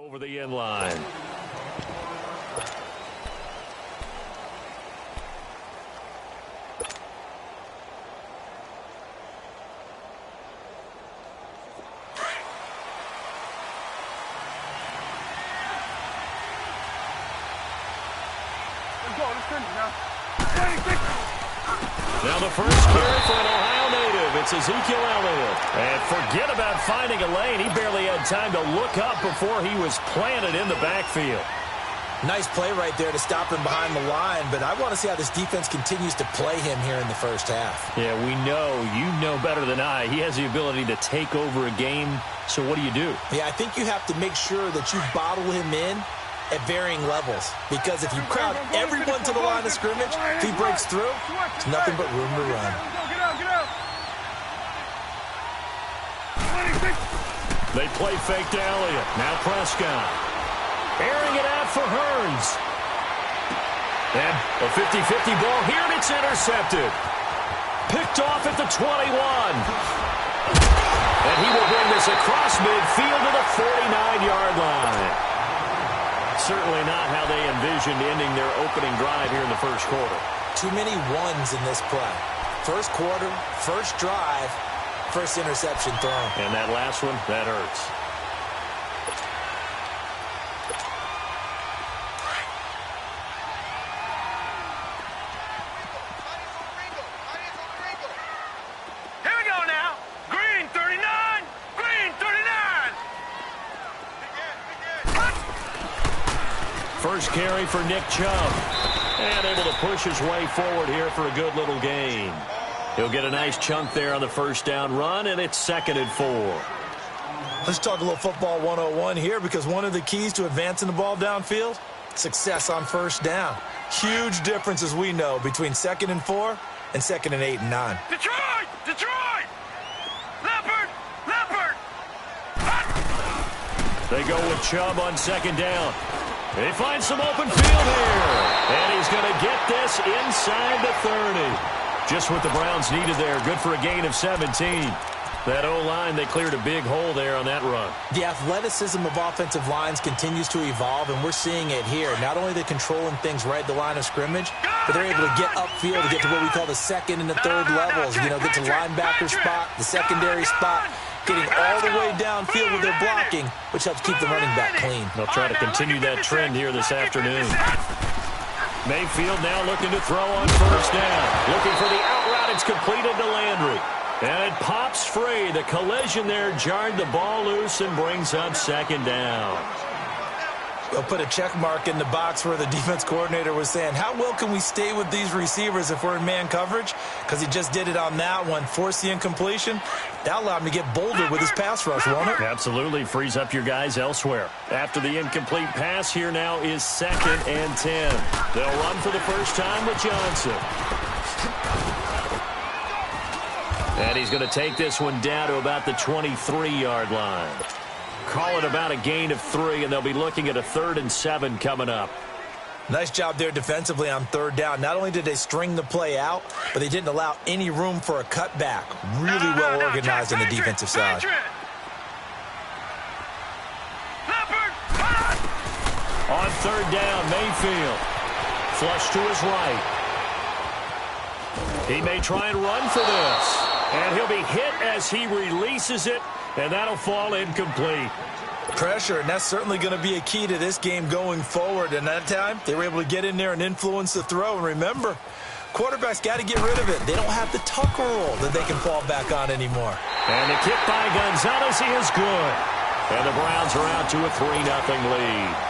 Over the end line. Now the first carry for an Ohio native. It's Ezekiel Elliott. And forget about finding a lane. He barely had time to look up before he was planted in the backfield. Nice play right there to stop him behind the line, but I want to see how this defense continues to play him here in the first half. Yeah, we know. You know better than I. He has the ability to take over a game, so what do you do? Yeah, I think you have to make sure that you bottle him in at varying levels, because if you crowd everyone to the line of scrimmage, if he breaks through, it's nothing but room to run. They play fake to Elliott. Now Prescott. Airing it out for Hearns. And a 50-50 ball here, and it's intercepted. Picked off at the 21. And he will bring this across midfield to the 49-yard line. Certainly not how they envisioned ending their opening drive here in the first quarter. Too many ones in this play. First quarter, first drive, first interception thrown. And that last one, that hurts. Here we go now. Green 39. Green 39. First carry for Nick Chubb. And able to push his way forward here for a good little gain. He'll get a nice chunk there on the first down run, and it's 2nd and 4. Let's talk a little football 101 here, because one of the keys to advancing the ball downfield, success on first down. Huge difference, as we know, between 2nd and 4 and 2nd and 8 and 9. Detroit! Detroit! Leopard! Leopard! They go with Chubb on 2nd down. They find some open field here. And he's going to get this inside the 30. Just what the Browns needed there. Good for a gain of 17. That O-line, they cleared a big hole there on that run. The athleticism of offensive lines continues to evolve, and we're seeing it here. Not only are they controlling things right at the line of scrimmage, but they're able to get upfield to get to what we call the 2nd and the 3rd levels. You know, get to linebacker spot, the secondary spot, getting all the way downfield with their blocking, which helps keep the running back clean. They'll try to continue that trend here this afternoon. Mayfield now looking to throw on first down. Looking for the out route. It's completed to Landry. And it pops free. The collision there jarred the ball loose and brings up 2nd down. They'll put a check mark in the box where the defense coordinator was saying, how well can we stay with these receivers if we're in man coverage? Because he just did it on that one, forced the incompletion. That allowed him to get bolder with his pass rush, won't it? Absolutely. Frees up your guys elsewhere. After the incomplete pass, here now is 2nd and 10. They'll run for the first time with Johnson. And he's going to take this one down to about the 23-yard line. Call it about a gain of 3, and they'll be looking at a 3rd and 7 coming up. Nice job there defensively on 3rd down. Not only did they string the play out, but they didn't allow any room for a cutback. Really well organized on the defensive side. On 3rd down, Mayfield. Flush to his right. He may try and run for this. And he'll be hit as he releases it, and that'll fall incomplete. Pressure, and that's certainly going to be a key to this game going forward. And that time, they were able to get in there and influence the throw. And remember, quarterbacks got to get rid of it. They don't have the Tucker rule that they can fall back on anymore. And the kick by Gonzalez is good. And the Browns are out to a 3-0 lead.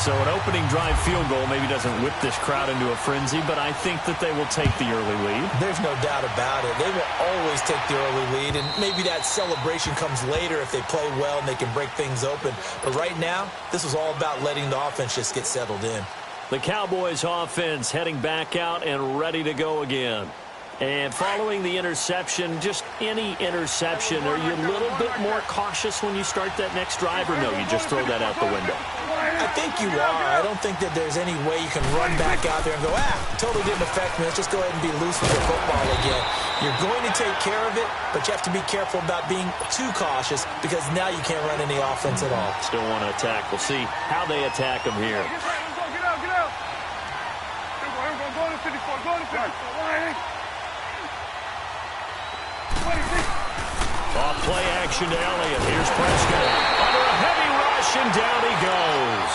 So an opening drive field goal maybe doesn't whip this crowd into a frenzy, but I think that they will take the early lead. There's no doubt about it. They will always take the early lead, and maybe that celebration comes later if they play well and they can break things open. But right now, this was all about letting the offense just get settled in. The Cowboys offense heading back out and ready to go again. And following the interception, just any interception, are you a little bit more cautious when you start that next drive, or no, you just throw that out the window? I think you are. I don't think that there's any way you can run back out there and go, totally didn't affect me. Let's just go ahead and be loose with the football again. You're going to take care of it, but you have to be careful about being too cautious because now you can't run any offense at all. Still want to attack. We'll see how they attack him here. Get out. Here we go. Go to 54. Go to 54. Off play action to Elliott. Here's Prescott. Under a heavy rush, and down he goes.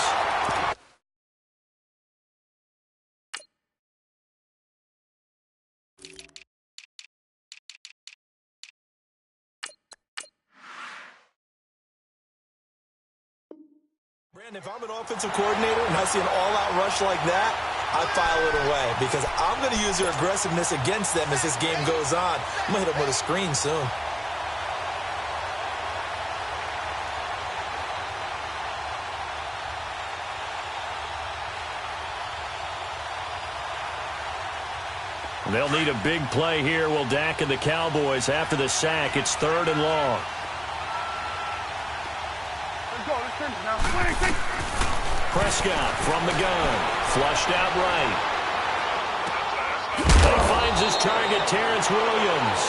Brandon, if I'm an offensive coordinator and I see an all-out rush like that, I file it away because I'm going to use their aggressiveness against them as this game goes on. I'm going to hit them with a screen soon. They'll need a big play here. Will Dak and the Cowboys after the sack. It's 3rd and long. Prescott from the gun. Flushed out right. He finds his target, Terrence Williams.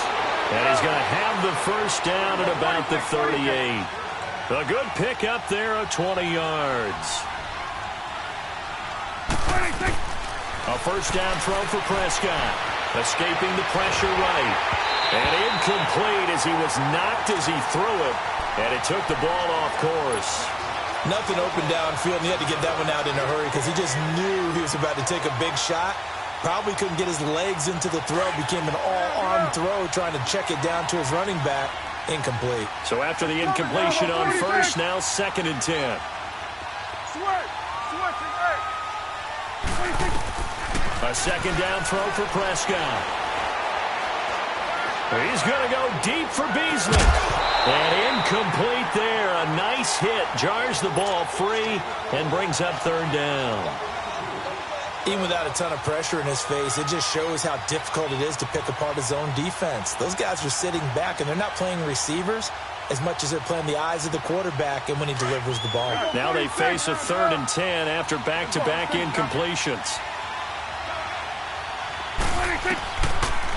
And he's going to have the first down at about the 38. A good pickup there of 20 yards. A first down throw for Prescott. Escaping the pressure right. And incomplete as he was knocked as he threw it. And it took the ball off course. Nothing open downfield, and he had to get that one out in a hurry because he just knew he was about to take a big shot. Probably couldn't get his legs into the throw. Became an all-arm throw trying to check it down to his running back. Incomplete. So after the incompletion on first, now 2nd and 10. A second down throw for Prescott. He's going to go deep for Beasley. And incomplete there. A nice hit. Jars the ball free and brings up 3rd down. Even without a ton of pressure in his face, it just shows how difficult it is to pick apart his own defense. Those guys are sitting back, and they're not playing receivers as much as they're playing the eyes of the quarterback and when he delivers the ball. Now they face a 3rd and 10 after back-to-back incompletions.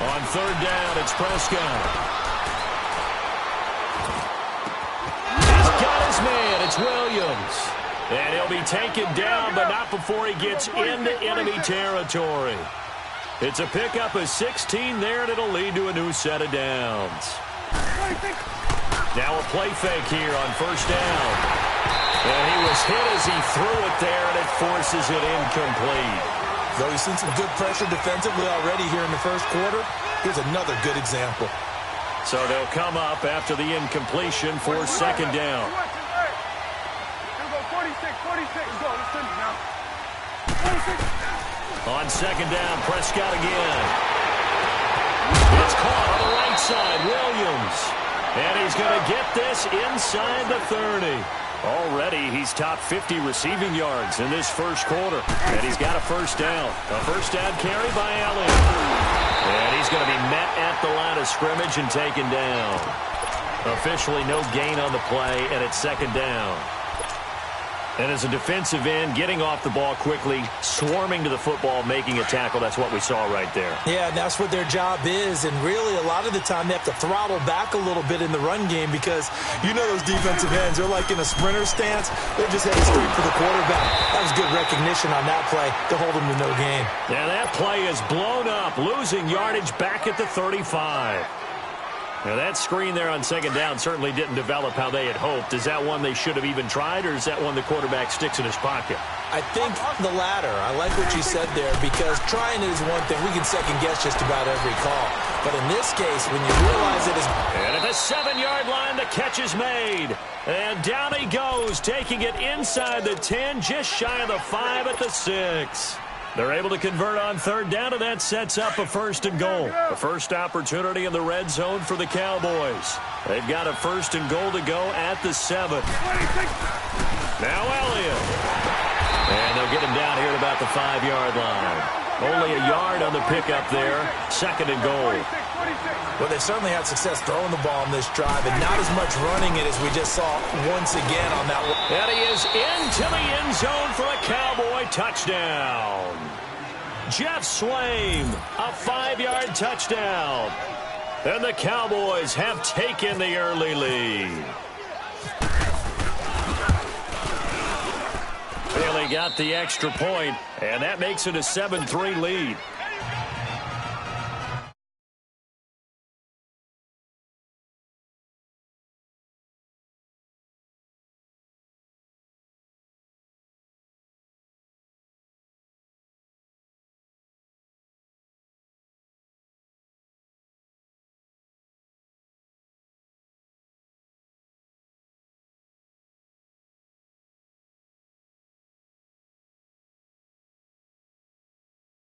On 3rd down, it's Prescott. He's got his man. It's Williams. And he'll be taken down, but not before he gets into enemy territory. It's a pickup of 16 there, and it'll lead to a new set of downs. Now a play fake here on 1st down. And he was hit as he threw it there, and it forces it incomplete. Though he's seen some good pressure defensively already here in the first quarter, here's another good example. So they'll come up after the incompletion for 2nd down. On 2nd down, Prescott again. It's caught on the right side, Williams. And he's going to get this inside the 30. Already, he's topped 50 receiving yards in this first quarter. And he's got a first down. A first down carry by Elliott. And he's going to be met at the line of scrimmage and taken down. Officially no gain on the play, and it's 2nd down. And as a defensive end, getting off the ball quickly, swarming to the football, making a tackle, that's what we saw right there. Yeah, and that's what their job is. And really, a lot of the time, they have to throttle back a little bit in the run game because you know those defensive ends, they're like in a sprinter stance. They're just heading straight for the quarterback. That was good recognition on that play to hold him to no gain. Now that play is blown up, losing yardage back at the 35. Now, that screen there on 2nd down certainly didn't develop how they had hoped. Is that one they should have even tried, or is that one the quarterback sticks in his pocket? I think the latter. I like what you said there because trying it is one thing. We can second-guess just about every call. But in this case, when you realize it is... And at the 7-yard line, the catch is made. And down he goes, taking it inside the 10, just shy of the 5 at the 6. They're able to convert on 3rd down, and that sets up a 1st and goal. The first opportunity in the red zone for the Cowboys. They've got a 1st and goal to go at the 7. Now Elliott. And they'll get him down here at about the 5-yard line. Only a yard on the pickup there. 2nd and goal. Well, they've certainly had success throwing the ball on this drive, and not as much running it as we just saw once again on that one. And he is into the end zone for a Cowboy touchdown. Jeff Swaim, a 5-yard touchdown. And the Cowboys have taken the early lead. Bailey got the extra point, and that makes it a 7-3 lead.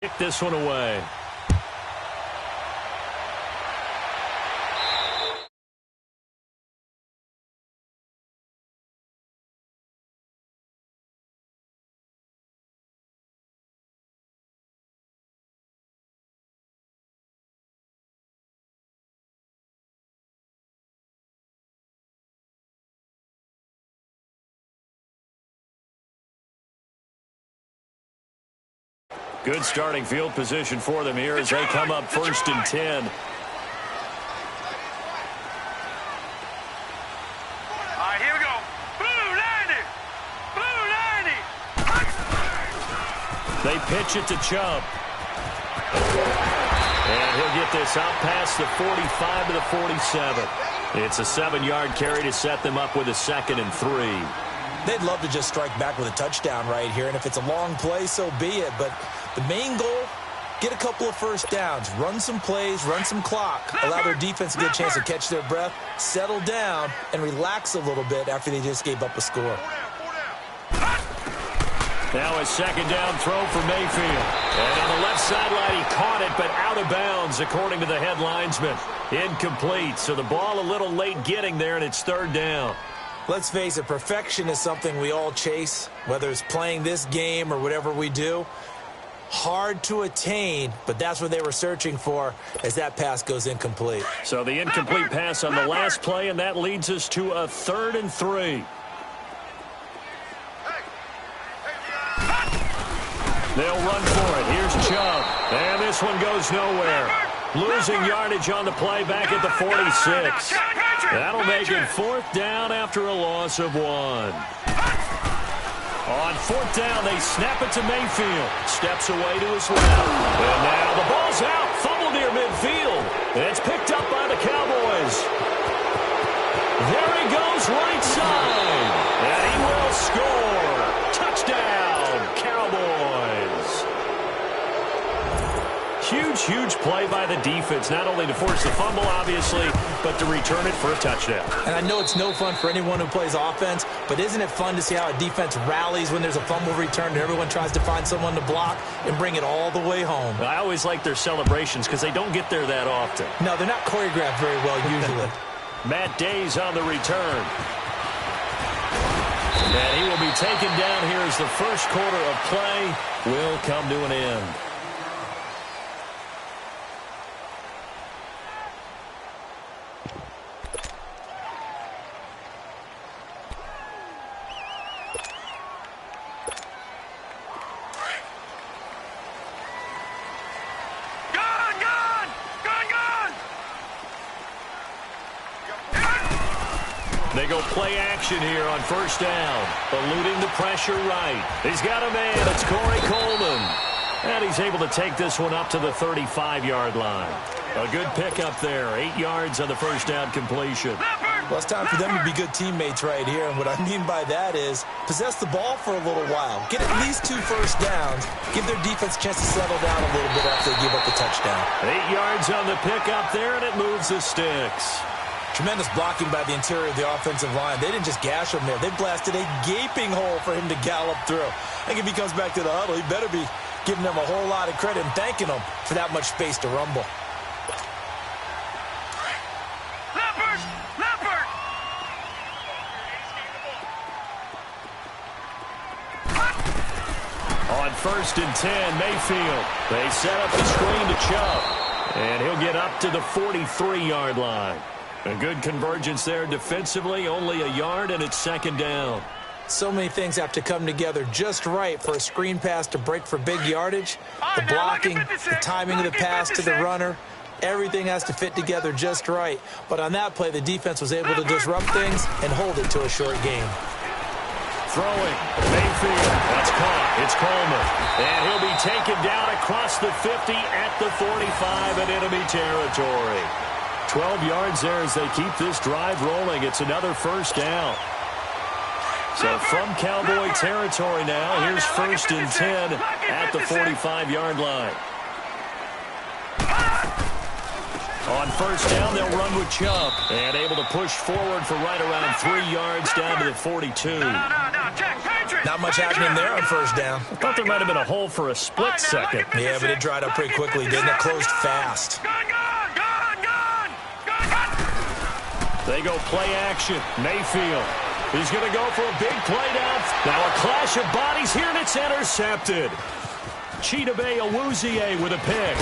Kick this one away. Good starting field position for them here as they come up 1st and 10. All right, here we go. Blue 90. Blue 90. They pitch it to Chubb. And he'll get this out past the 45 to the 47. It's a 7-yard carry to set them up with a 2nd and 3. They'd love to just strike back with a touchdown right here, and if it's a long play, so be it. But the main goal, get a couple of first downs, run some plays, run some clock, allow their defense to get a chance to catch their breath, settle down, and relax a little bit after they just gave up a score. Now a 2nd down throw for Mayfield. And on the left sideline, he caught it, but out of bounds, according to the head linesman. Incomplete, so the ball a little late getting there, and it's 3rd down. Let's face it, perfection is something we all chase, whether it's playing this game or whatever we do. Hard to attain, but that's what they were searching for as that pass goes incomplete. So the incomplete pass on the last play, and that leads us to a 3rd and 3. They'll run for it. Here's Chubb. And this one goes nowhere. Losing yardage on the play back at the 46. That'll make it 4th down after a loss of 1. On 4th down, they snap it to Mayfield. Steps away to his left. And now the ball's out. Fumble near midfield. And it's picked up by the Cowboys. There he goes right side. And he will score. Touchdown, Cowboys. Huge play by the defense, not only to force the fumble, obviously, but to return it for a touchdown. And I know it's no fun for anyone who plays offense, but isn't it fun to see how a defense rallies when there's a fumble return and everyone tries to find someone to block and bring it all the way home? I always like their celebrations because they don't get there that often. No, they're not choreographed very well usually. Matt Day's on the return. And he will be taken down here as the first quarter of play will come to an end. They go play action here on 1st down. Eluding the pressure right. He's got a man. It's Corey Coleman. And he's able to take this one up to the 35-yard line. A good pickup there. 8 yards on the 1st down completion. Well, it's time for them to be good teammates right here. And what I mean by that is possess the ball for a little while. Get at least 2 first downs. Give their defense a chance to settle down a little bit after they give up the touchdown. 8 yards on the pickup there, and it moves the sticks. Tremendous blocking by the interior of the offensive line. They didn't just gash him there. They blasted a gaping hole for him to gallop through. I think if he comes back to the huddle, he better be giving them a whole lot of credit and thanking them for that much space to rumble. On 1st and 10, Mayfield. They set up the screen to Chubb. And he'll get up to the 43-yard line. A good convergence there defensively, only a yard, and it's second down. So many things have to come together just right for a screen pass to break for big yardage. The blocking, the timing of the pass to the runner, everything has to fit together just right. But on that play, the defense was able to disrupt things and hold it to a short game. Throwing, Mayfield, that's caught, it's Coleman. And he'll be taken down across the 50 at the 45 in enemy territory. 12 yards there as they keep this drive rolling. It's another first down. So from Cowboy territory now, here's 1st and 10 at the 45-yard line. On first down, they'll run with Chubb. And able to push forward for right around 3 yards down to the 42. Not much happening there on first down. I thought there might have been a hole for a split second. Yeah, but it dried up pretty quickly, didn't it? Closed fast. They go play action. Mayfield. He's going to go for a big play down. Now a clash of bodies here, and it's intercepted. Chidobe Awuzie with a pick.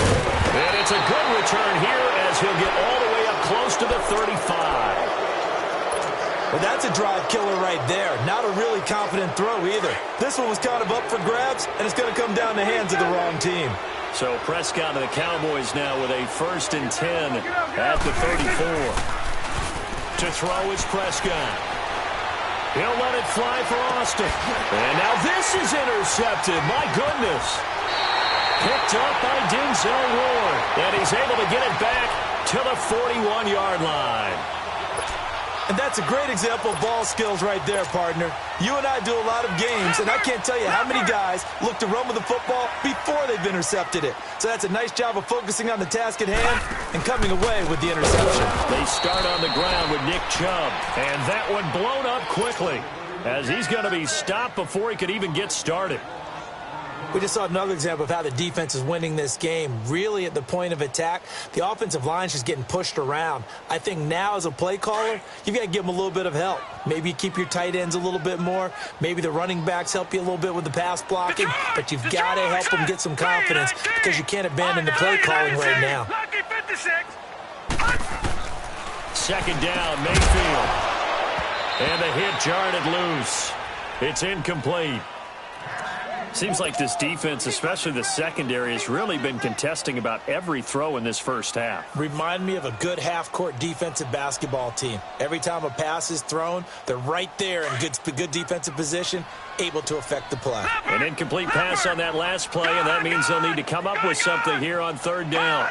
And it's a good return here as he'll get all the way up close to the 35. Well, that's a drive killer right there. Not a really confident throw either. This one was kind of up for grabs, and it's going to come down the hands of the wrong team. So Prescott and the Cowboys now with a 1st and 10 at the 34. To throw is Prescott. He'll let it fly for Austin. And now this is intercepted. My goodness. Picked up by Denzel Ward. And he's able to get it back to the 41-yard line. And that's a great example of ball skills right there, partner. You and I do a lot of games, and I can't tell you how many guys look to run with the football before they've intercepted it. So that's a nice job of focusing on the task at hand and coming away with the interception. They start on the ground with Nick Chubb, and that one blown up quickly as he's going to be stopped before he could even get started. We just saw another example of how the defense is winning this game. Really at the point of attack, the offensive line's just getting pushed around. I think now as a play caller, you've got to give them a little bit of help. Maybe you keep your tight ends a little bit more. Maybe the running backs help you a little bit with the pass blocking. But you've got to help them get some confidence because you can't abandon the play calling right now. Second down, Mayfield. And the hit jarred it loose. It's incomplete. Seems like this defense, especially the secondary, has really been contesting about every throw in this first half. Remind me of a good half-court defensive basketball team. Every time a pass is thrown, they're right there in good defensive position, able to affect the play. An incomplete pass on that last play, and that means they'll need to come up with something here on third down.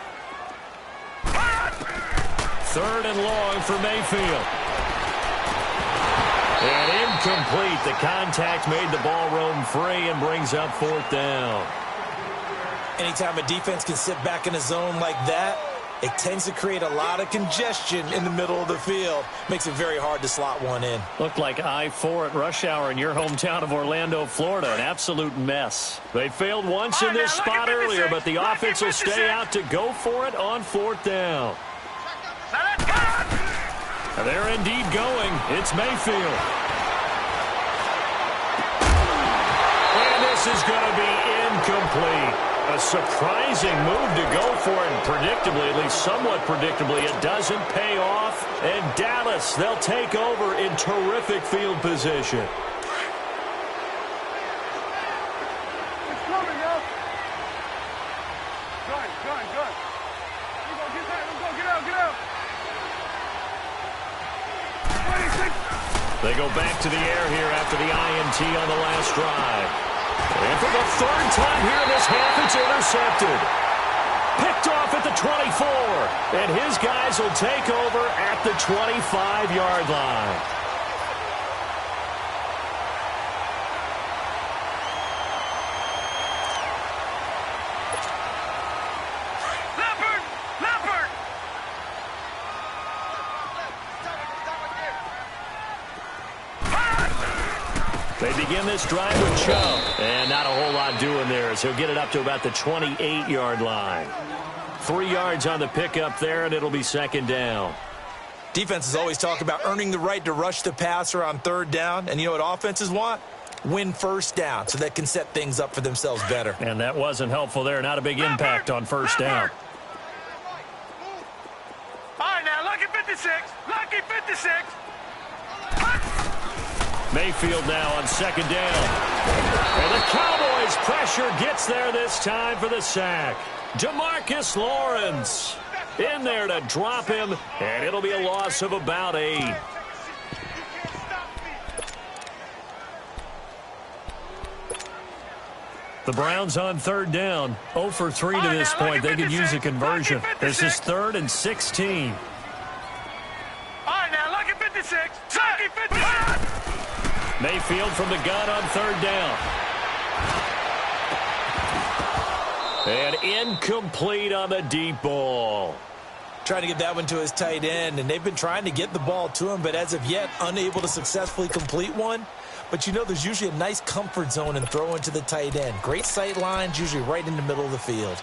3rd and long for Mayfield. And incomplete. The contact made the ball roam free and brings up 4th down. Anytime a defense can sit back in a zone like that, it tends to create a lot of congestion in the middle of the field. Makes it very hard to slot one in. Looked like I-4 at rush hour in your hometown of Orlando, Florida. An absolute mess. They failed once in this spot earlier, but the offense will stay out to go for it on 4th down. They're indeed going. It's Mayfield. And this is going to be incomplete. A surprising move to go for it, and predictably, at least somewhat predictably, it doesn't pay off. And Dallas, they'll take over in terrific field position. They go back to the air here after the INT on the last drive. And for the 3rd time here in this half, it's intercepted. Picked off at the 24. And his guys will take over at the 25-yard line. They begin this drive with Chubb. And not a whole lot doing there as he'll get it up to about the 28-yard line. 3 yards on the pickup there, and it'll be 2nd down. Defenses always talk about earning the right to rush the passer on 3rd down. And you know what offenses want? Win 1st down so they can set things up for themselves better. And that wasn't helpful there. Not a big impact on 1st down. 56. Mayfield now on second down. And the Cowboys' pressure gets there this time for the sack. DeMarcus Lawrence in there to drop him, and it'll be a loss of about 8. The Browns on third down. 0 for 3 to this point. They could use a conversion. This is 3rd and 16. All right, now, lucky 56. Lucky 56. Mayfield from the gun on third down. And incomplete on the deep ball. Trying to get that one to his tight end, and they've been trying to get the ball to him, but as of yet, unable to successfully complete one. But, you know, there's usually a nice comfort zone in throwing to the tight end. Great sight lines, usually right in the middle of the field.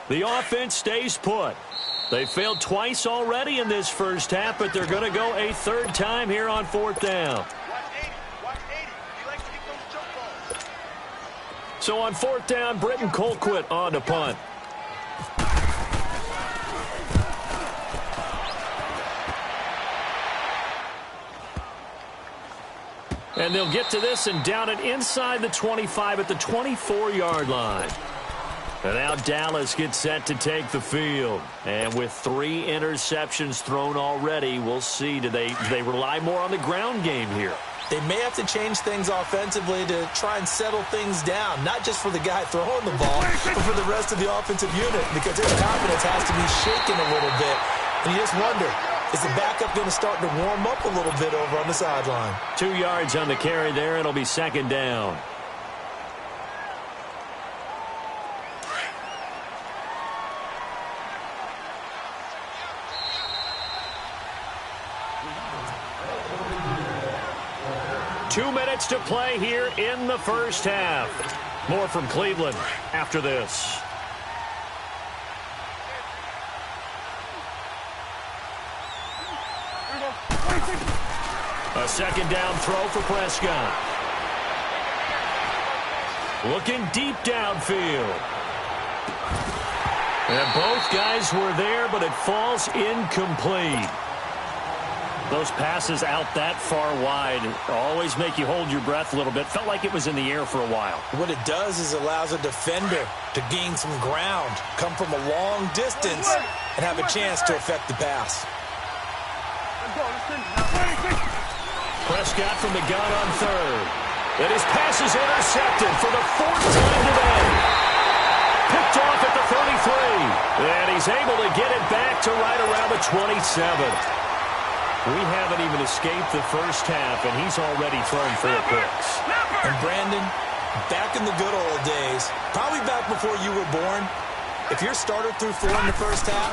The offense stays put. They failed twice already in this first half, but they're going to go a third time here on fourth down. So on fourth down, Britton Colquitt on to punt. And they'll get to this and down it inside the 25 at the 24-yard line. And now Dallas gets set to take the field. And with 3 interceptions thrown already, we'll see. Do they rely more on the ground game here? They may have to change things offensively to try and settle things down, not just for the guy throwing the ball, but for the rest of the offensive unit, because his confidence has to be shaken a little bit. And you just wonder, is the backup going to start to warm up a little bit over on the sideline? 2 yards on the carry there. It'll be second down. Two minutes to play here in the first half. More from Cleveland after this. A second down throw for Prescott. Looking deep downfield. And both guys were there, but it falls incomplete. Those passes out that far wide always make you hold your breath a little bit. Felt like it was in the air for a while. What it does is allows a defender to gain some ground, come from a long distance, and have a chance to affect the pass. Prescott from the gun on third. And his pass is intercepted for the 4th time today. Picked off at the 33. And he's able to get it back to right around the 27. We haven't even escaped the first half, and he's already thrown 4 picks. And Brandon, back in the good old days, probably back before you were born, if your starter threw 4 in the first half,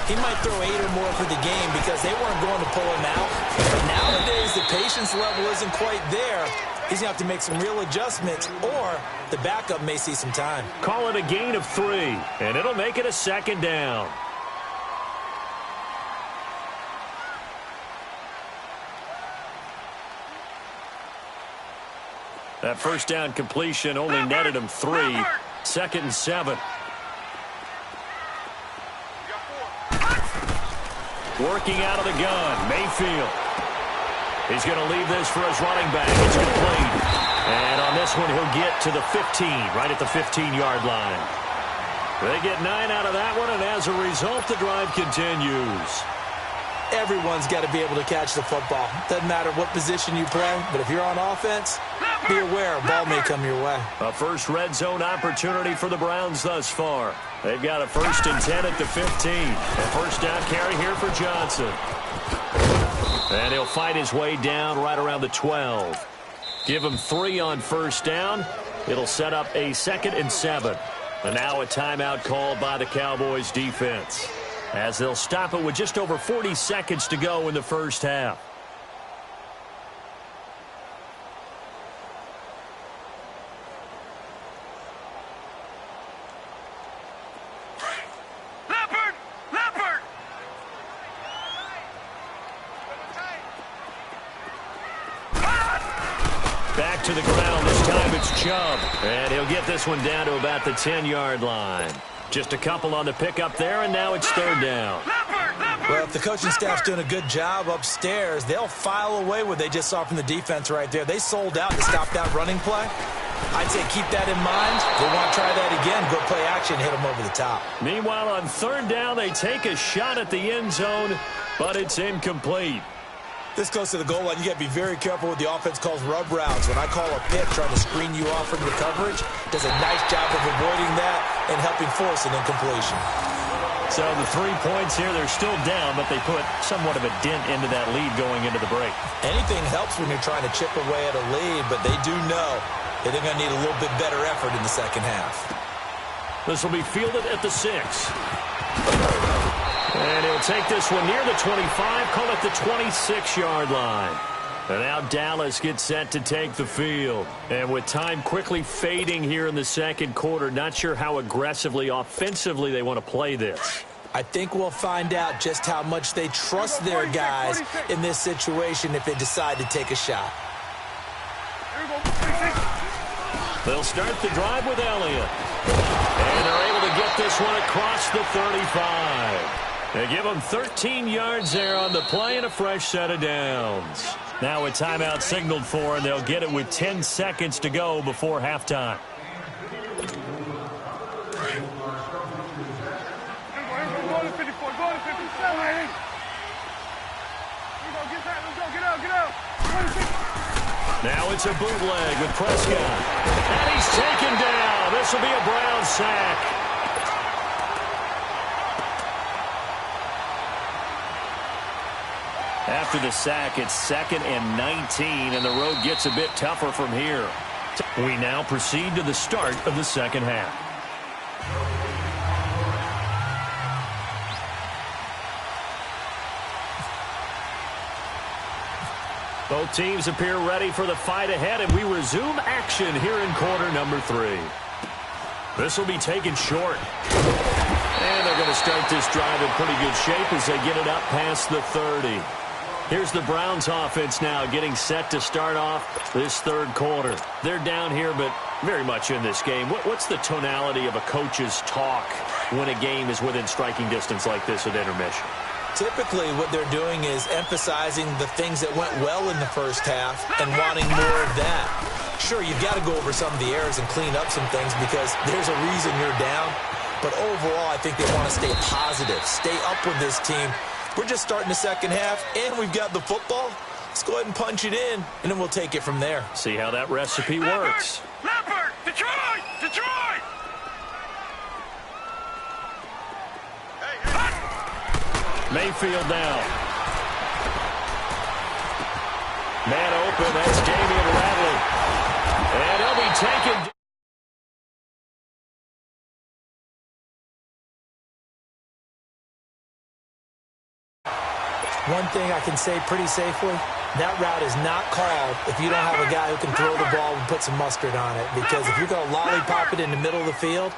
he might throw 8 or more for the game because they weren't going to pull him out. But nowadays, the patience level isn't quite there. He's going to have to make some real adjustments, or the backup may see some time. Call it a gain of 3, and it'll make it a second down. That first down completion only netted him 3. Second and 7. Working out of the gun, Mayfield. He's going to leave this for his running back. It's complete. And on this one, he'll get to the 15, right at the 15-yard line. They get 9 out of that one, and as a result, the drive continues. Everyone's got to be able to catch the football. Doesn't matter what position you play, but if you're on offense, be aware a ball may come your way. A first red zone opportunity for the Browns thus far. They've got a 1st and 10 at the 15. A first down carry here for Johnson. And he'll fight his way down right around the 12. Give him 3 on first down. It'll set up a 2nd and 7. And now a timeout called by the Cowboys defense, as they'll stop it with just over 40 seconds to go in the first half. to the ground. This time it's Chubb. And he'll get this one down to about the 10-yard line. Just a couple on the pickup there, and now it's third down. Well, if the coaching staff's doing a good job upstairs, they'll file away what they just saw from the defense right there. They sold out to stop that running play. I'd say keep that in mind. They want to try that again, go play action, hit them over the top. Meanwhile, on third down, they take a shot at the end zone, but it's incomplete. This close to the goal line, you got to be very careful with the offense calls rub routes. When I call a pitch trying to screen you off from the coverage, does a nice job of avoiding that and helping force an incompletion. So the 3 points here, they're still down, but they put somewhat of a dent into that lead going into the break. Anything helps when you're trying to chip away at a lead, but they do know that they're going to need a little bit better effort in the second half. This will be fielded at the 6. And he'll take this one near the 25, call it the 26-yard line. And now Dallas gets set to take the field. And with time quickly fading here in the second quarter, not sure how aggressively, offensively they want to play this. I think we'll find out just how much they trust their guys in this situation if they decide to take a shot. They'll start the drive with Elliott. And they're able to get this one across the 35. They give them 13 yards there on the play and a fresh set of downs. Now a timeout signaled for, and they'll get it with 10 seconds to go before halftime. Now it's a bootleg with Prescott. And he's taken down. This will be a Brown sack. After the sack, it's 2nd and 19, and the road gets a bit tougher from here. We now proceed to the start of the second half. Both teams appear ready for the fight ahead, and we resume action here in quarter number 3. This will be taken short. And they're going to start this drive in pretty good shape as they get it up past the 30. Here's the Browns offense now getting set to start off this third quarter. They're down here, but very much in this game. What's the tonality of a coach's talk when a game is within striking distance like this at intermission? Typically, what they're doing is emphasizing the things that went well in the first half and wanting more of that. Sure, you've got to go over some of the errors and clean up some things because there's a reason you're down. But overall, I think they want to stay positive, stay up with this team. We're just starting the second half, and we've got the football. Let's go ahead and punch it in, and then we'll take it from there. See how that recipe works. Leopard! Detroit! Detroit! Mayfield now. Man open, that's Damian Radley. And he'll be taken. One thing I can say pretty safely, that route is not called if you don't have a guy who can throw the ball and put some mustard on it. Because if you're going to lollipop it in the middle of the field,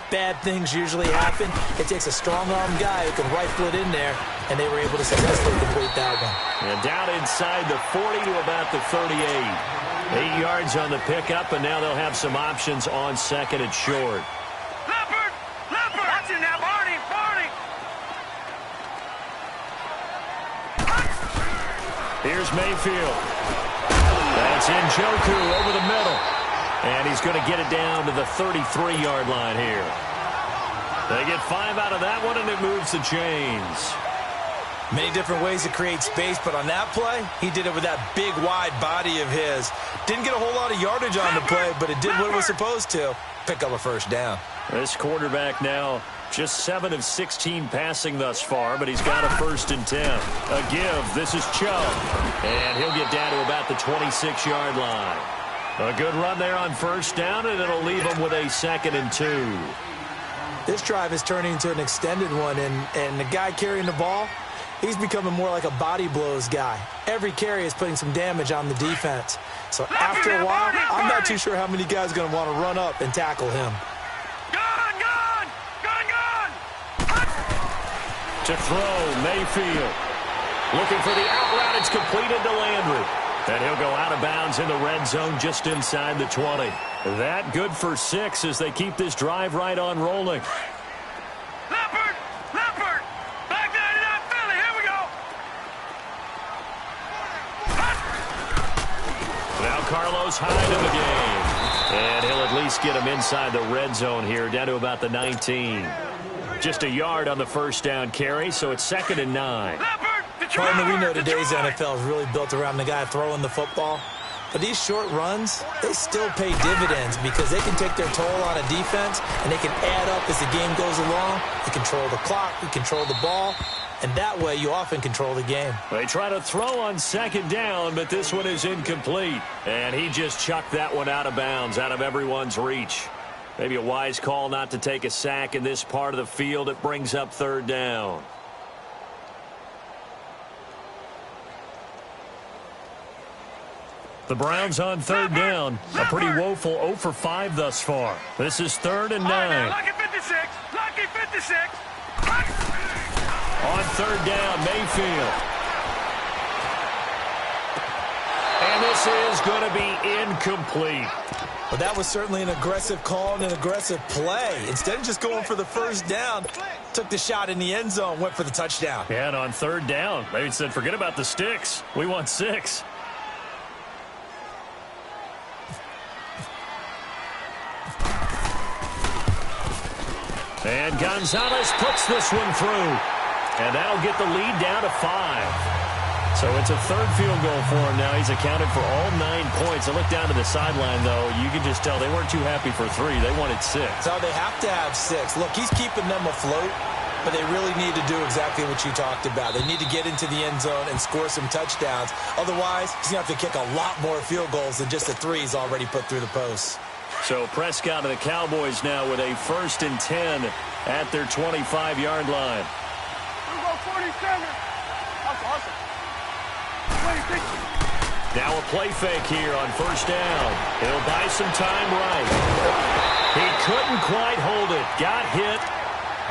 bad things usually happen. It takes a strong-arm guy who can rifle it in there, and they were able to successfully complete that one. And down inside the 40 to about the 38. 8 yards on the pickup, and now they'll have some options on second and short. Leopard! Leopard! That's it now, Barney! Barney! Here's Mayfield. That's Njoku over the middle. And he's going to get it down to the 33-yard line here. They get 5 out of that one, and it moves the chains. Many different ways to create space, but on that play, he did it with that big, wide body of his. Didn't get a whole lot of yardage on the play, but it did what it was supposed to. Pick up a first down. This quarterback now just 7 of 16 passing thus far, but he's got a 1st and 10. A give. This is Chubb. And he'll get down to about the 26-yard line. A good run there on 1st down, and it'll leave him with a 2nd and 2. This drive is turning into an extended one, and the guy carrying the ball, he's becoming more like a body blows guy. Every carry is putting some damage on the defense. So after a while, I'm not too sure how many guys are going to want to run up and tackle him. Gone! Gone! Gone! Gone! To throw, Mayfield. Looking for the out route. It's completed to Landry. And he'll go out of bounds in the red zone just inside the 20. That good for 6 as they keep this drive right on rolling. Leopard! Leopard! Back 99 Philly, here we go! Now Carlos Hyde in the game. And he'll at least get him inside the red zone here, down to about the 19. Just a yard on the first down carry, so it's 2nd and 9. Partner, we know today's NFL is really built around the guy throwing the football. But these short runs, they still pay dividends because they can take their toll on a defense and they can add up as the game goes along. They control the clock, they control the ball, and that way you often control the game. They try to throw on 2nd down, but this one is incomplete. And he just chucked that one out of bounds, out of everyone's reach. Maybe a wise call not to take a sack in this part of the field. It brings up 3rd down. The Browns on 3rd down. A pretty woeful 0 for 5 thus far. This is 3rd and 9. Lucky 56. Lucky 56. On 3rd down, Mayfield. And this is going to be incomplete. Well, that was certainly an aggressive call and an aggressive play. Instead of just going for the first down, took the shot in the end zone, went for the touchdown. Yeah, and on 3rd down, they said, forget about the sticks. We want 6. And Gonzalez puts this one through. And that'll get the lead down to 5. So it's a 3rd field goal for him now. He's accounted for all 9 points. I look down to the sideline, though. You can just tell they weren't too happy for 3. They wanted 6. So they have to have 6. Look, he's keeping them afloat, but they really need to do exactly what you talked about. They need to get into the end zone and score some touchdowns. Otherwise, he's going to have to kick a lot more field goals than just the 3 he's already put through the posts. So Prescott and the Cowboys now with a 1st and 10 at their 25-yard line. We'll go 47. That's awesome. Now a play fake here on 1st down. He'll buy some time right. He couldn't quite hold it. Got hit.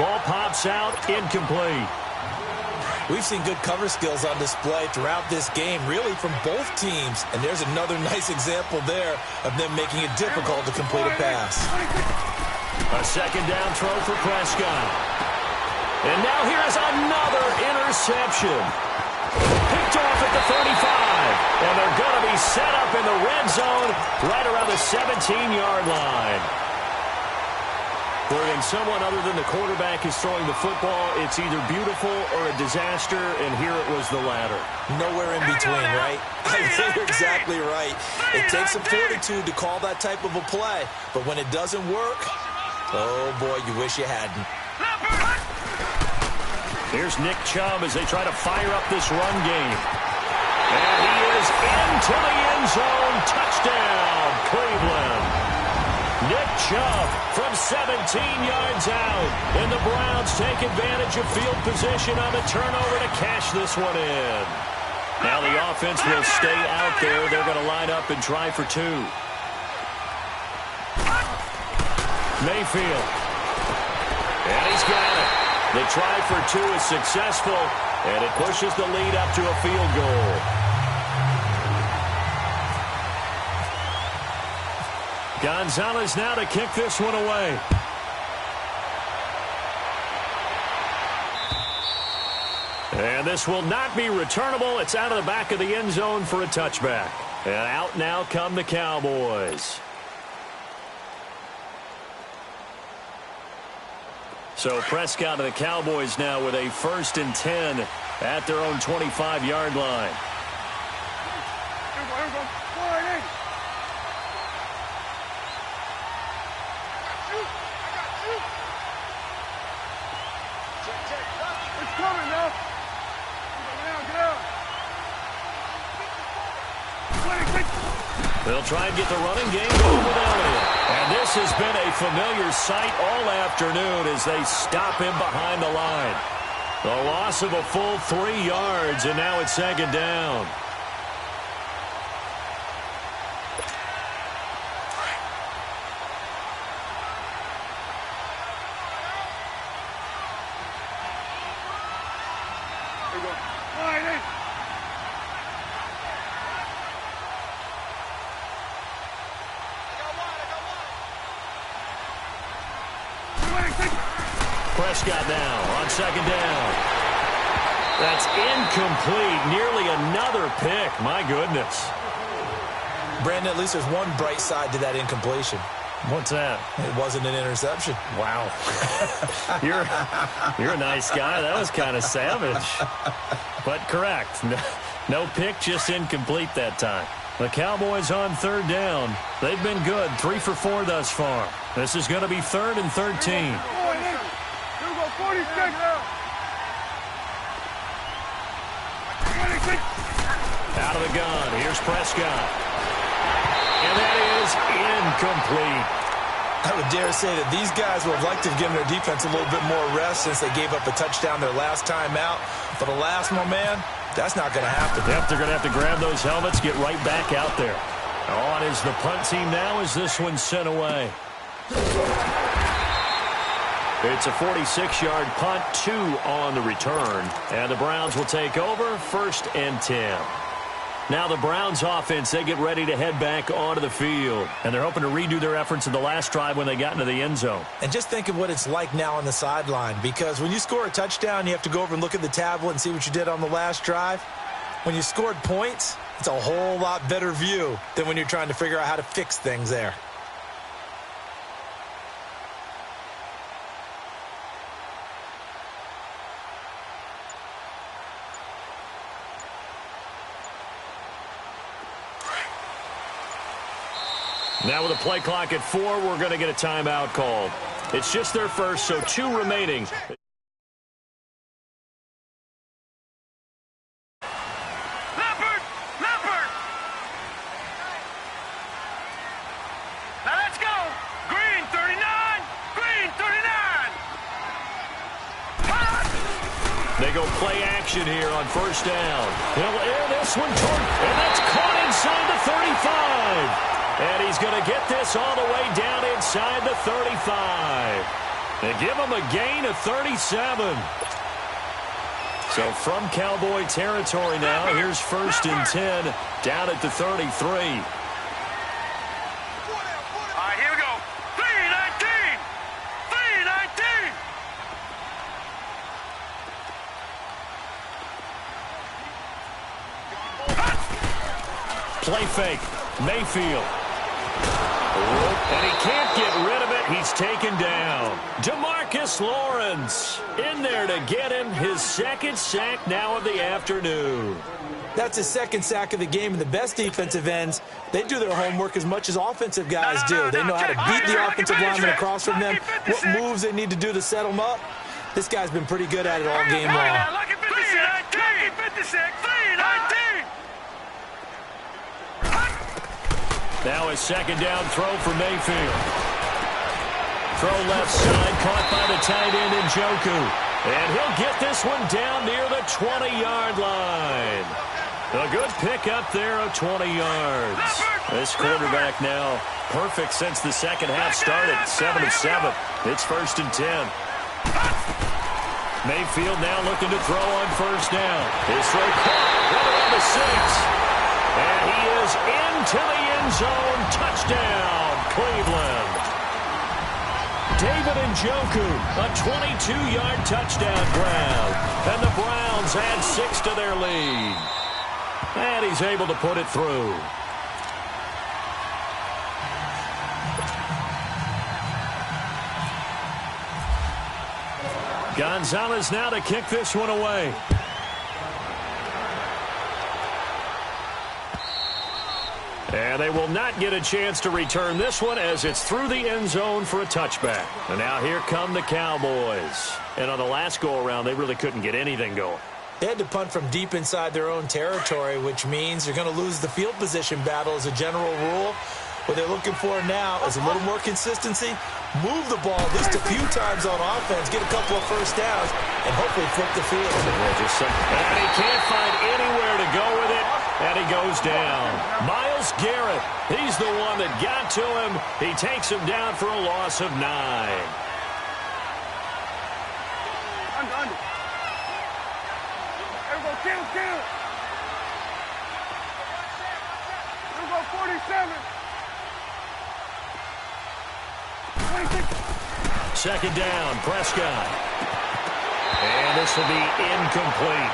Ball pops out. Incomplete. We've seen good cover skills on display throughout this game, really from both teams. And there's another nice example there of them making it difficult to complete a pass. A 2nd down throw for Prescott. And now here's another interception. Picked off at the 35. And they're going to be set up in the red zone right around the 17-yard line. When someone other than the quarterback is throwing the football, it's either beautiful or a disaster, and here it was the latter. Nowhere in between, right? You're exactly right. It takes some fortitude to call that type of a play, but when it doesn't work, oh boy, you wish you hadn't. Here's Nick Chubb as they try to fire up this run game. And he is into the end zone. Touchdown, Cleveland. Nick Chubb from 17 yards out. And the Browns take advantage of field position on the turnover to cash this one in. Now the offense will stay out there. They're going to line up and try for 2. Mayfield. And he's got it. The try for 2 is successful, and it pushes the lead up to a field goal. Gonzalez now to kick this one away. And this will not be returnable. It's out of the back of the end zone for a touchback. And out now come the Cowboys. So Prescott and the Cowboys now with a 1st and 10 at their own 25-yard line. They'll try and get the running game going with Elliott. And this has been a familiar sight all afternoon as they stop him behind the line. The loss of a full 3 yards, and now it's 2nd down. Prescott now on second down. That's incomplete. Nearly another pick. My goodness. Brandon, at least there's one bright side to that incompletion. What's that? It wasn't an interception. Wow. You're a nice guy. That was kind of savage. But correct. No pick, just incomplete that time. The Cowboys on third down. They've been good. 3 for 4 thus far. This is going to be 3rd and 13. Out of the gun. Here's Prescott. And that is incomplete. I would dare say that these guys would have liked to have given their defense a little bit more rest since they gave up a touchdown their last time out. But alas, my man, that's not going to happen. Yep, they're going to have to grab those helmets, get right back out there. On is the punt team now as this one's sent away. It's a 46-yard punt, 2 on the return. And the Browns will take over, 1st and 10. Now the Browns offense, they get ready to head back onto the field. And they're hoping to redo their efforts in the last drive when they got into the end zone. And just think of what it's like now on the sideline. Because when you score a touchdown, you have to go over and look at the tablet and see what you did on the last drive. When you scored points, it's a whole lot better view than when you're trying to figure out how to fix things there. Now with a play clock at 4, we're going to get a timeout called. It's just their first, so 2 remaining. Leopard! Now let's go! Green 39! Green 39! They go play action here on 1st down. He'll air this one toward, and that's caught inside the 35. And he's going to get this all the way down inside the 35. They give him a gain of 37. So from Cowboy territory now, here's 1st and 10 down at the 33. All right, here we go. 3-19! 3-19! Play fake. Mayfield. And he can't get rid of it. He's taken down. DeMarcus Lawrence in there to get him his 2nd sack now of the afternoon. That's his 2nd sack of the game, and the best defensive ends, they do their homework as much as offensive guys do. They know how to beat the offensive lineman across from them, what moves they need to do to set them up. This guy's been pretty good at it all game long. Lucky 56, 3-19! Now a 2nd down throw for Mayfield. Throw left side, caught by the tight end Njoku. And he'll get this one down near the 20-yard line. A good pick up there of 20 yards. This quarterback now perfect since the second half started. 7 of 7. It's 1st and 10. Mayfield now looking to throw on 1st down. His throw caught right around the 6. And he is into the end zone. Touchdown, Cleveland. David Njoku, a 22-yard touchdown grab. And the Browns add 6 to their lead. And he's able to put it through. Gonzalez now to kick this one away. And they will not get a chance to return this one as it's through the end zone for a touchback. And now here come the Cowboys. And on the last go-around, they really couldn't get anything going. They had to punt from deep inside their own territory, which means you're going to lose the field position battle as a general rule. What they're looking for now is a little more consistency, move the ball at least a few times on offense, get a couple of 1st downs, and hopefully flip the field. And he can't find anywhere to go with it, and he goes down. Myles Garrett, he's the one that got to him. He takes him down for a loss of 9. Under. There we go, kill. There we go, 47. 26. Second down, Prescott. And this will be incomplete.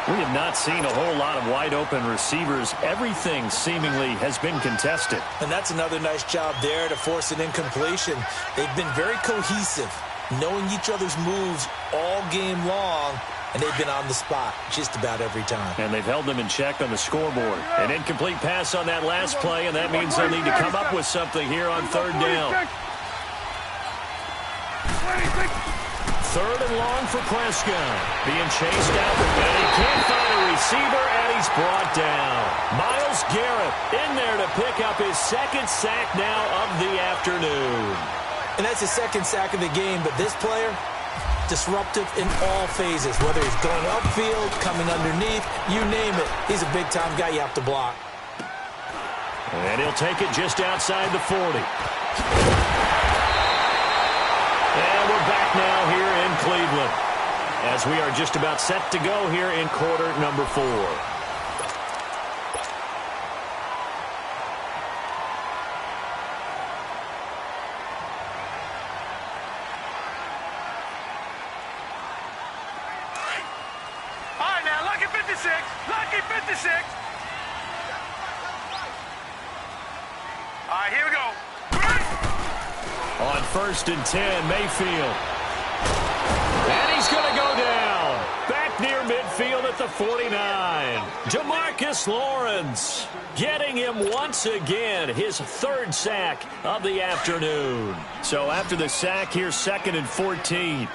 We have not seen a whole lot of wide-open receivers. Everything seemingly has been contested. And that's another nice job there to force an incompletion. They've been very cohesive, knowing each other's moves all game long, and they've been on the spot just about every time. And they've held them in check on the scoreboard. An incomplete pass on that last play, and that means they'll need to come up with something here on third down. Third and long for Prescott. Being chased out, and he can't find a receiver, and he's brought down. Myles Garrett in there to pick up his second sack now of the afternoon. And that's his second sack of the game, but this player, disruptive in all phases, whether he's going upfield, coming underneath, you name it. He's a big-time guy you have to block. And he'll take it just outside the 40. And we're back now here in Cleveland as we are just about set to go here in quarter number 4. All right, now, lucky 56. Lucky 56. All right, here we go. On first and 10, Mayfield. And he's going to go down. Back near midfield at the 49. Demarcus Lawrence getting him once again his third sack of the afternoon. So after the sack, here's second and 14.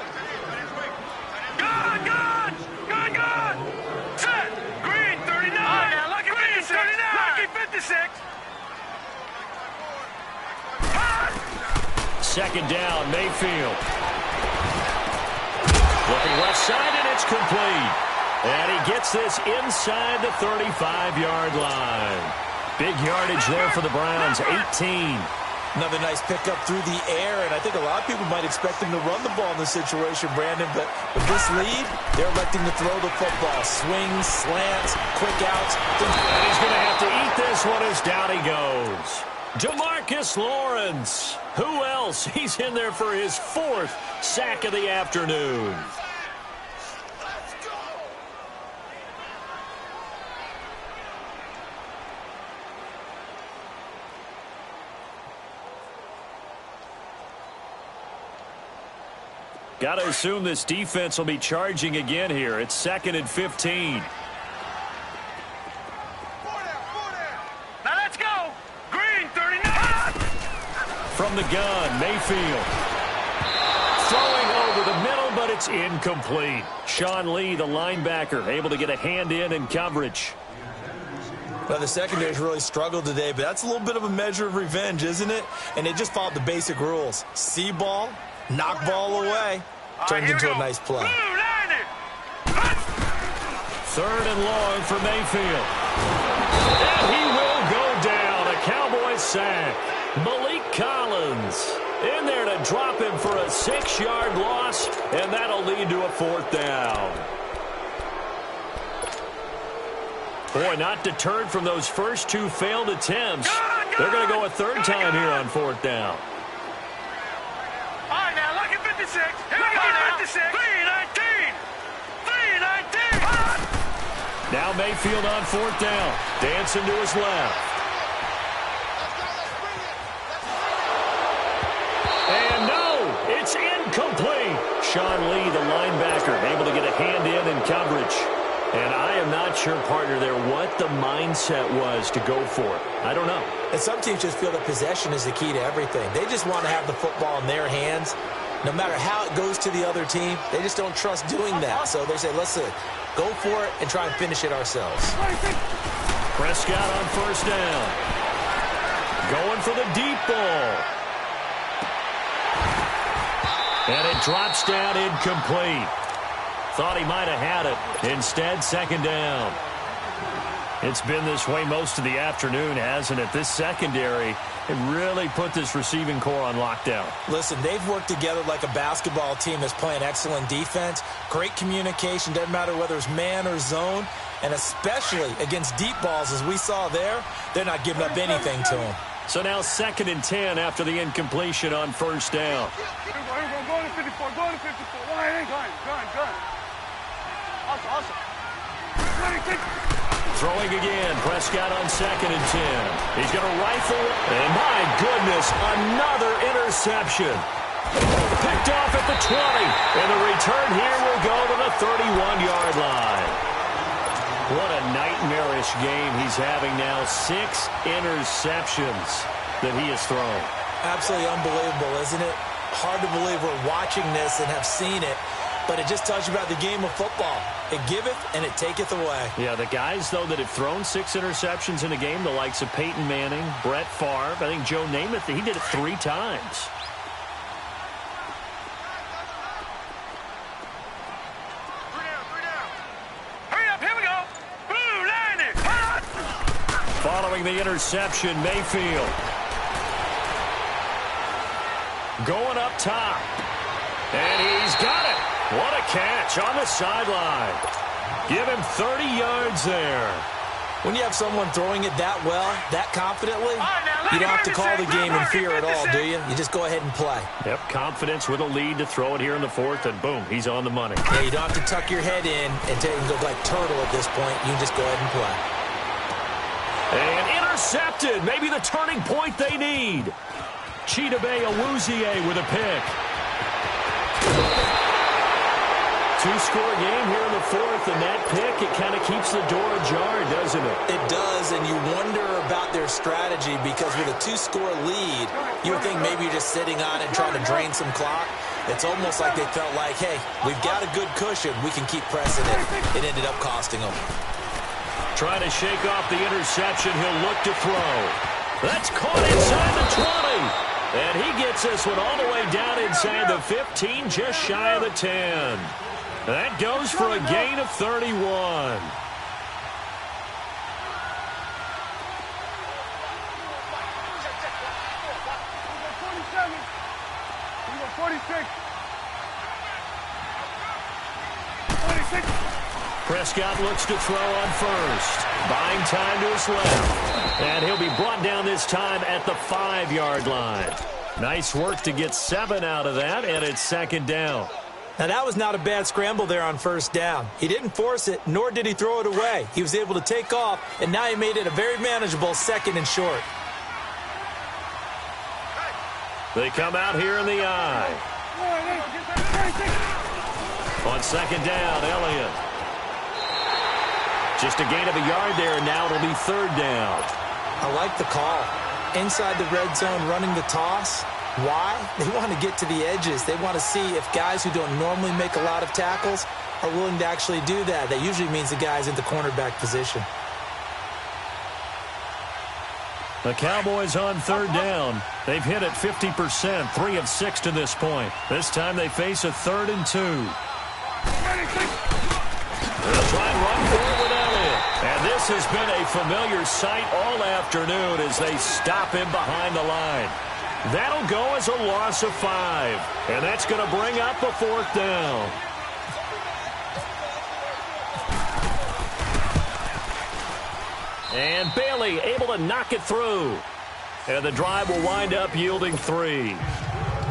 Good, good. Good, good. Set. Green, 39. All right, now, lucky 56. 39. Lucky 56. Second down, Mayfield. Looking left side, and it's complete. And he gets this inside the 35-yard line. Big yardage there for the Browns, 18. Another nice pickup through the air, and I think a lot of people might expect him to run the ball in this situation, Brandon, but with this lead, they're electing to throw the football. Swings, slants, quick outs. And he's going to have to eat this one as down he goes. Demarcus Lawrence. Who else? He's in there for his fourth sack of the afternoon. Got to assume this defense will be charging again here. It's second and 15. From the gun, Mayfield. Throwing over the middle, but it's incomplete. Sean Lee, the linebacker, able to get a hand in coverage. Well, the secondary's really struggled today, but that's a little bit of a measure of revenge, isn't it? And they just followed the basic rules. See ball, knock ball away. Turned into a nice play. Third and long for Mayfield. And he will go down. A Cowboys sack. Malik Collins in there to drop him for a 6-yard loss, and that'll lead to a fourth down. Boy, not deterred from those first two failed attempts. They're going to go a third time here on fourth down. All right, now, lucky 56. Here we go now. 56. 319. 319. Now Mayfield on fourth down. Dancing to his left. And no, it's incomplete. Sean Lee, the linebacker, able to get a hand in coverage. And I am not sure, partner, there what the mindset was to go for it. I don't know. And some teams just feel that possession is the key to everything. They just want to have the football in their hands. No matter how it goes to the other team, they just don't trust doing that. So they say, listen, go for it and try and finish it ourselves. Prescott on first down. Going for the deep ball. And it drops down incomplete. Thought he might have had it. Instead, second down. It's been this way most of the afternoon, hasn't it? This secondary, it really put this receiving core on lockdown. Listen, they've worked together like a basketball team that's playing excellent defense. Great communication, doesn't matter whether it's man or zone. And especially against deep balls, as we saw there, they're not giving up anything to them. So now 2nd and 10 after the incompletion on first down. Here we go. Go to 54. Go to 54. Gun. Awesome. 26. Throwing again. Prescott on 2nd and 10. He's going to rifle. And my goodness, another interception. Picked off at the 20. And the return here will go to the 31-yard line. What a nightmarish game he's having now. 6 interceptions that he has thrown. Absolutely unbelievable, isn't it? Hard to believe we're watching this and have seen it, but it just tells you about the game of football. It giveth and it taketh away. Yeah, the guys, though, that have thrown 6 interceptions in a game, the likes of Peyton Manning, Brett Favre, I think Joe Namath, he did it 3 times. Following the interception, Mayfield. Going up top. And he's got it. What a catch on the sideline. Give him 30 yards there. When you have someone throwing it that well, that confidently, you don't have to call the game in fear at all, do you? You just go ahead and play. Yep, confidence with a lead to throw it here in the 4th, and boom, he's on the money. Yeah, you don't have to tuck your head in and go like turtle at this point. You just go ahead and play. And intercepted. Maybe the turning point they need. Chidobe Awuzie with a pick. 2-score game here in the 4th, and that pick, it kind of keeps the door ajar, doesn't it? It does, and you wonder about their strategy because with a 2-score lead, you would think maybe you're just sitting on it and trying to drain some clock. It's almost like they felt like, hey, we've got a good cushion. We can keep pressing it. It ended up costing them. Trying to shake off the interception. He'll look to throw. That's caught inside the 20. And he gets this one all the way down inside the 15, just shy of the 10. That goes for a gain of 31. Prescott looks to throw on first. Buying time to his left. And he'll be brought down this time at the 5-yard line. Nice work to get 7 out of that, and it's 2nd down. Now, that was not a bad scramble there on first down. He didn't force it, nor did he throw it away. He was able to take off, and now he made it a very manageable 2nd and short. They come out here in the eye. On 2nd down, Elliott. Just a gain of a yard there, and now it'll be 3rd down. I like the call. Inside the red zone, running the toss. Why? They want to get to the edges. They want to see if guys who don't normally make a lot of tackles are willing to actually do that. That usually means the guy's in the cornerback position. The Cowboys on 3rd down. They've hit it 50%, 3 of 6 to this point. This time they face a 3rd and 2. They'll try and run forward with Elliott. And this has been a familiar sight all afternoon as they stop him behind the line. That'll go as a loss of 5. And that's going to bring up a 4th down. And Bailey able to knock it through. And the drive will wind up yielding 3.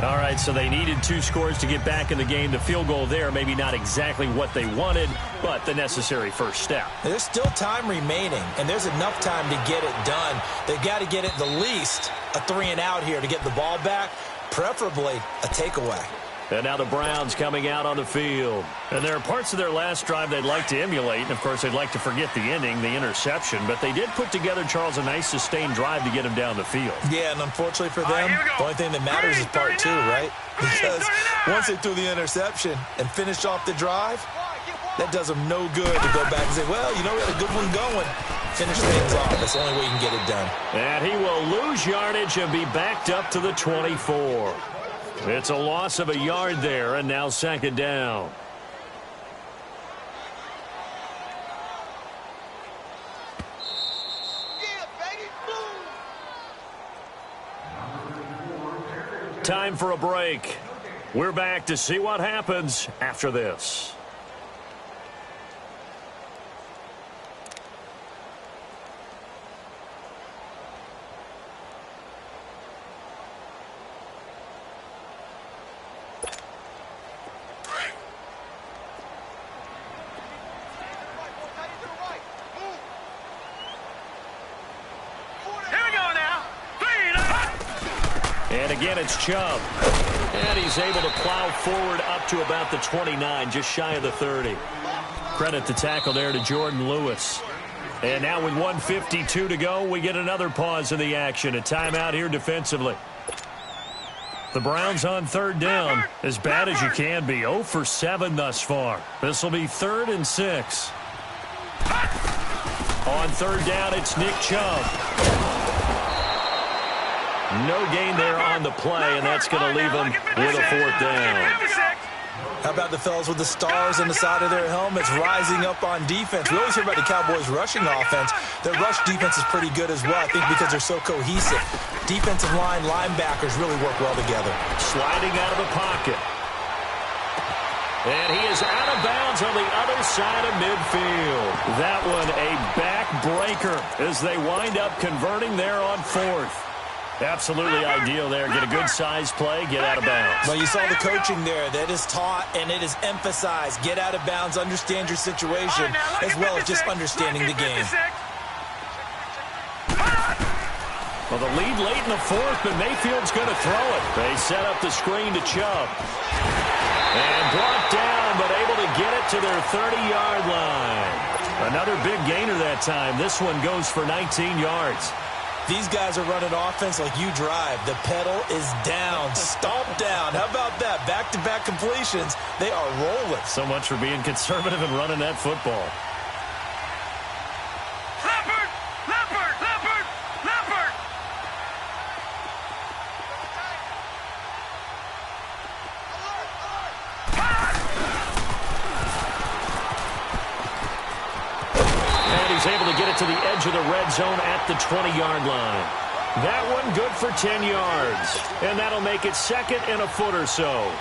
All right, so they needed 2 scores to get back in the game. The field goal there, maybe not exactly what they wanted, but the necessary first step. There's still time remaining, and there's enough time to get it done. They've got to get at the least a 3-and-out here to get the ball back, preferably a takeaway. And now the Browns coming out on the field. And there are parts of their last drive they'd like to emulate. And, of course, they'd like to forget the ending, the interception. But they did put together, Charles, a nice sustained drive to get him down the field. Yeah, and unfortunately for them, the only thing that matters is part 2, right? Because once they threw the interception and finished off the drive, that does them no good to go back and say, well, you know, we had a good one going. Finish things off. That's the only way you can get it done. And he will lose yardage and be backed up to the 24. It's a loss of a yard there, and now 2nd down. Time for a break. We're back to see what happens after this. again, it's Chubb. And he's able to plow forward up to about the 29, just shy of the 30. Credit the tackle there to Jordan Lewis. And now with 1:52 to go, we get another pause in the action. A timeout here defensively. The Browns on third down, as bad as you can be. 0 for 7 thus far. This will be 3rd and 6. On third down, it's Nick Chubb. No gain there on the play, and that's going to leave him with a 4th down. How about the fellas with the stars on the side of their helmets rising up on defense? We always hear about the Cowboys' rushing offense. Their rush defense is pretty good as well, I think, because they're so cohesive. Defensive line, linebackers really work well together. Sliding out of the pocket. And he is out of bounds on the other side of midfield. That one a backbreaker as they wind up converting there on 4th. Absolutely ideal there. Get a good-sized play, get out of bounds. Well, you saw the coaching there. That is taught and it is emphasized. Get out of bounds, understand your situation, as well as just understanding the game. Well, the lead late in the 4th, but Mayfield's going to throw it. They set up the screen to Chubb. And brought down, but able to get it to their 30-yard line. Another big gainer that time. This one goes for 19 yards. These guys are running offense like you drive. The pedal is down, stomped down. How about that? Back-to-back completions. They are rolling. So much for being conservative and running that football. Leopard! Leopard! Leopard! Leopard! And he's able to get it to the edge of the red zone at the 20-yard line. That one good for 10 yards. And that'll make it 2nd and a foot or so.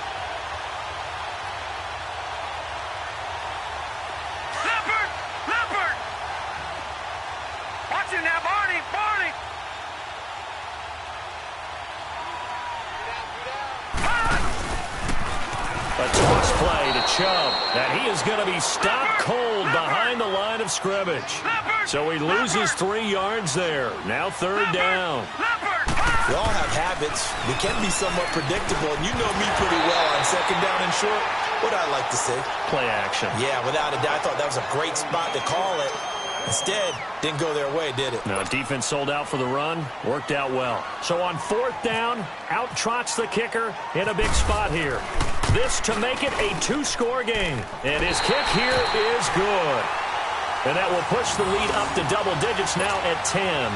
Leopard! Leopard! Watch it now, Barney! Barney! A toss play to Chubb. And he is going to be stopped cold behind the line of scrimmage. So he loses 3 yards there. Now 3rd down. We all have habits. We can be somewhat predictable, and you know me pretty well on 2nd down and short. What I like to say? Play action. Yeah, without a doubt. I thought that was a great spot to call it. Instead, didn't go their way, did it? No, defense sold out for the run. Worked out well. So on 4th down, out trots the kicker in a big spot here. This to make it a 2-score game. And his kick here is good. And that will push the lead up to double digits now at 10.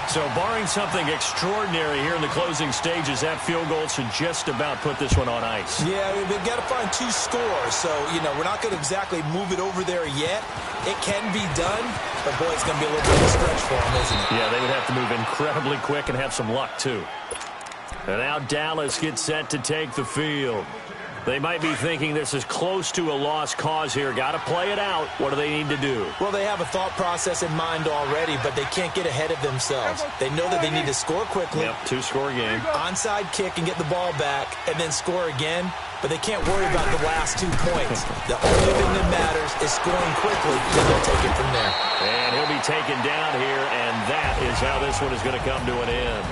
So barring something extraordinary here in the closing stages, that field goal should just about put this one on ice. Yeah, they've got to find 2 scores. So, we're not going to exactly move it over there yet. It can be done, but, boy, it's going to be a little bit of a stretch for them, isn't it? Yeah, they would have to move incredibly quick and have some luck, too. And now Dallas gets set to take the field. They might be thinking this is close to a lost cause here. Got to play it out. What do they need to do? Well, they have a thought process in mind already, but they can't get ahead of themselves. They know that they need to score quickly. Yep, 2-score game. Onside kick and get the ball back and then score again, but they can't worry about the last 2 points. The only thing that matters is scoring quickly, then they'll take it from there. And he'll be taken down here, and that is how this one is going to come to an end.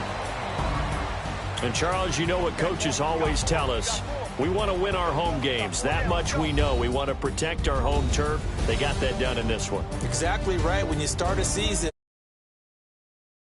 And, Charles, you know what coaches always tell us. We want to win our home games. That much we know. We want to protect our home turf. They got that done in this one. Exactly right. When you start a season,